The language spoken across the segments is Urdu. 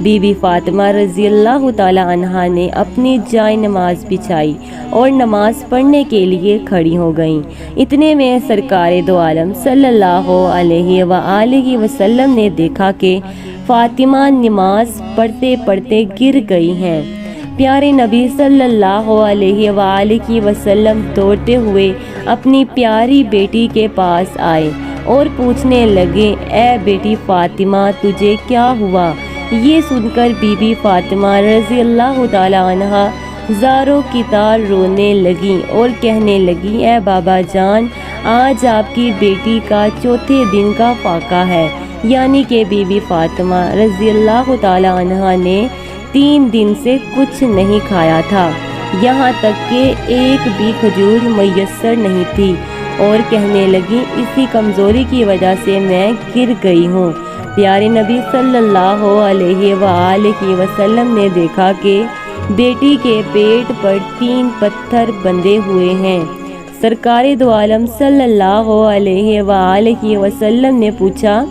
بی بی فاطمہ رضی اللہ تعالی عنہا نے اپنی جائے نماز بچھائی اور نماز پڑھنے کے لیے کھڑی ہو گئیں۔ اتنے میں سرکار دو عالم صلی اللہ علیہ وآلہ وسلم نے دیکھا کہ فاطمہ نماز پڑھتے پڑھتے گر گئی ہیں۔ پیارے نبی صلی اللہ علیہ وآلہ وسلم دوڑتے ہوئے اپنی پیاری بیٹی کے پاس آئے اور پوچھنے لگے، اے بیٹی فاطمہ تجھے کیا ہوا؟ یہ سن کر بی بی فاطمہ رضی اللہ تعالی عنہا زاروں کی طرح رونے لگیں اور کہنے لگیں، اے بابا جان، آج آپ کی بیٹی کا چوتھے دن کا فاقہ ہے، یعنی کہ بی بی فاطمہ رضی اللہ تعالی عنہا نے 3 دن سے کچھ نہیں کھایا تھا، یہاں تک کہ ایک بھی کھجور میسر نہیں تھی، اور کہنے لگی اسی کمزوری کی وجہ سے میں گر گئی ہوں۔ پیارے نبی صلی اللہ علیہ وآلہ وسلم نے دیکھا کہ بیٹی کے پیٹ پر 3 پتھر بندھے ہوئے ہیں۔ سرکار دو عالم صلی اللہ علیہ وآلہ وسلم نے پوچھا،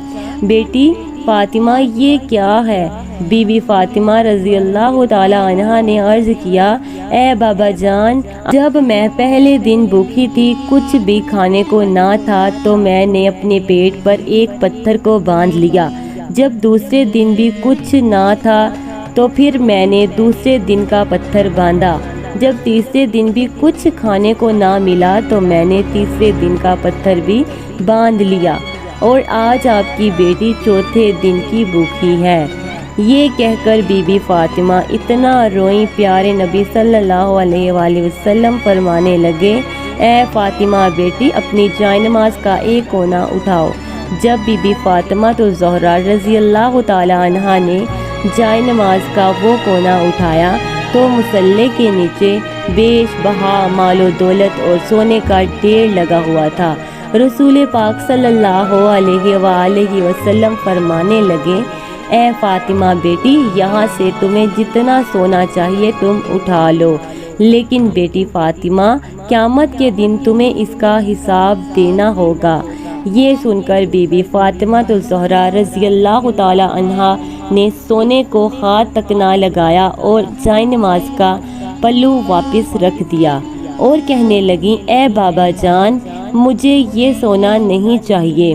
بیٹی فاطمہ یہ کیا ہے؟ بی بی فاطمہ رضی اللہ تعالی عنہا نے عرض کیا، اے بابا جان، جب میں پہلے دن بھوکی تھی، کچھ بھی کھانے کو نہ تھا، تو میں نے اپنے پیٹ پر ایک پتھر کو باندھ لیا۔ جب دوسرے دن بھی کچھ نہ تھا تو پھر میں نے دوسرے دن کا پتھر باندھا۔ جب تیسرے دن بھی کچھ کھانے کو نہ ملا تو میں نے تیسرے دن کا پتھر بھی باندھ لیا، اور آج آپ کی بیٹی چوتھے دن کی بھوکی ہے۔ یہ کہہ کر بی بی فاطمہ اتنا روئیں، پیارے نبی صلی اللہ علیہ وآلہ وسلم فرمانے لگے، اے فاطمہ بیٹی، اپنی جائے نماز کا ایک کونا اٹھاؤ۔ جب بی بی فاطمہ تو زہرا رضی اللہ تعالی عنہا نے جائے نماز کا وہ کونا اٹھایا تو مصلی کے نیچے بیش بہا مال و دولت اور سونے کا ڈھیر لگا ہوا تھا۔ رسول پاک صلی اللہ علیہ وآلہ وسلم فرمانے لگے، اے فاطمہ بیٹی، یہاں سے تمہیں جتنا سونا چاہیے تم اٹھا لو، لیکن بیٹی فاطمہ قیامت کے دن تمہیں اس کا حساب دینا ہوگا۔ یہ سن کر بی بی فاطمہ الزہرا رضی اللہ تعالی عنہا نے سونے کو ہاتھ تک نہ لگایا اور جائے نماز کا پلو واپس رکھ دیا اور کہنے لگی، اے بابا جان، مجھے یہ سونا نہیں چاہیے۔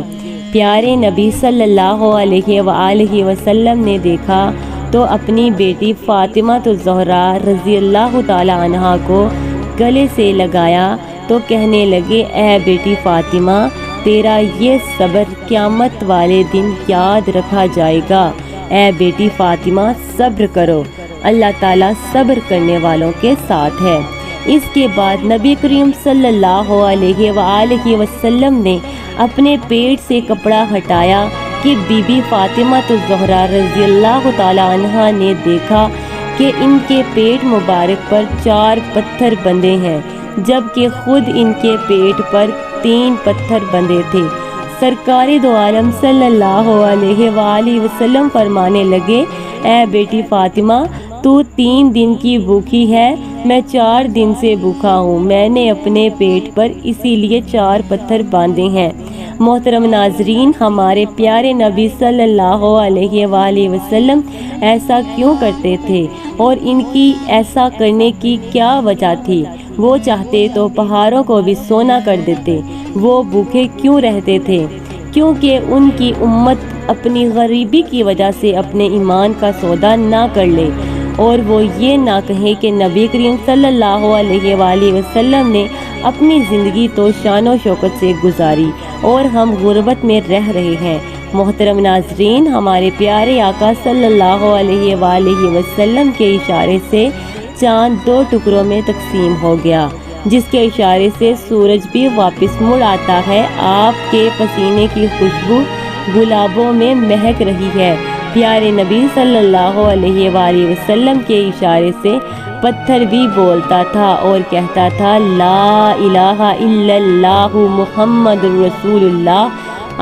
پیارے نبی صلی اللہ علیہ وآلہ وسلم نے دیکھا تو اپنی بیٹی فاطمہ الزہرا رضی اللہ تعالی عنہا کو گلے سے لگایا تو کہنے لگے، اے بیٹی فاطمہ، تیرا یہ صبر قیامت والے دن یاد رکھا جائے گا۔ اے بیٹی فاطمہ، صبر کرو، اللہ تعالیٰ صبر کرنے والوں کے ساتھ ہے۔ اس کے بعد نبی کریم صلی اللہ علیہ وآلہ وسلم نے اپنے پیٹ سے کپڑا ہٹایا کہ بی بی فاطمہ الزہرا رضی اللہ تعالی عنہا نے دیکھا کہ ان کے پیٹ مبارک پر 4 پتھر بندھے ہیں، جبکہ خود ان کے پیٹ پر 3 پتھر بندھے تھے۔ سرکار دو عالم صلی اللہ علیہ وآلہ وسلم فرمانے لگے، اے بیٹی فاطمہ، تو 3 دن کی بھوکی ہے، میں 4 دن سے بھوکا ہوں، میں نے اپنے پیٹ پر اسی لیے 4 پتھر باندھے ہیں۔ محترم ناظرین، ہمارے پیارے نبی صلی اللہ علیہ وآلہ وسلم ایسا کیوں کرتے تھے اور ان کی ایسا کرنے کی کیا وجہ تھی؟ وہ چاہتے تو پہاڑوں کو بھی سونا کر دیتے، وہ بھوکے کیوں رہتے تھے؟ کیونکہ ان کی امت اپنی غریبی کی وجہ سے اپنے ایمان کا سودا نہ کر لے اور وہ یہ نہ کہے کہ نبی کریم صلی اللہ علیہ وآلہ وسلم نے اپنی زندگی تو شان و شوکت سے گزاری اور ہم غربت میں رہ رہے ہیں۔ محترم ناظرین، ہمارے پیارے آقا صلی اللہ علیہ وآلہ وسلم کے اشارے سے چاند 2 ٹکڑوں میں تقسیم ہو گیا، جس کے اشارے سے سورج بھی واپس مڑ آتا ہے۔ آپ کے پسینے کی خوشبو گلابوں میں مہک رہی ہے۔ پیارے نبی صلی اللہ علیہ وآلہ وسلم کے اشارے سے پتھر بھی بولتا تھا اور کہتا تھا، لا الہ الا اللہ محمد رسول اللہ۔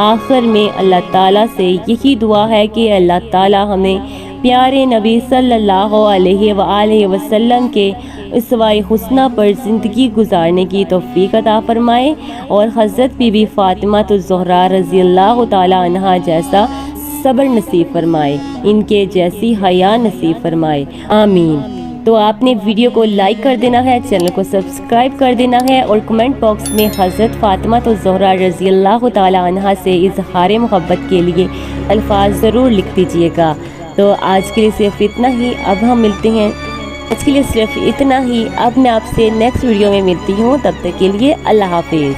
آخر میں اللہ تعالیٰ سے یہی دعا ہے کہ اللہ تعالیٰ ہمیں پیارے نبی صلی اللہ علیہ وآلہ وسلم کے اسوائے حسنہ پر زندگی گزارنے کی توفیق عطا فرمائے اور حضرت بی بی فاطمہ الزہرا رضی اللہ تعالی عنہا جیسا صبر نصیب فرمائے، ان کے جیسی حیا نصیب فرمائے، آمین۔ تو آپ نے ویڈیو کو لائک کر دینا ہے، چینل کو سبسکرائب کر دینا ہے، اور کمنٹ باکس میں حضرت فاطمہ الزہرا رضی اللہ تعالی عنہا سے اظہار محبت کے لیے الفاظ ضرور لکھ دیجیے گا۔ تو آج کے لیے صرف اتنا ہی، اب ہم ملتے ہیں، آج کے لیے صرف اتنا ہی، اب میں آپ سے نیکسٹ ویڈیو میں ملتی ہوں، تب تک کے لیے اللہ حافظ۔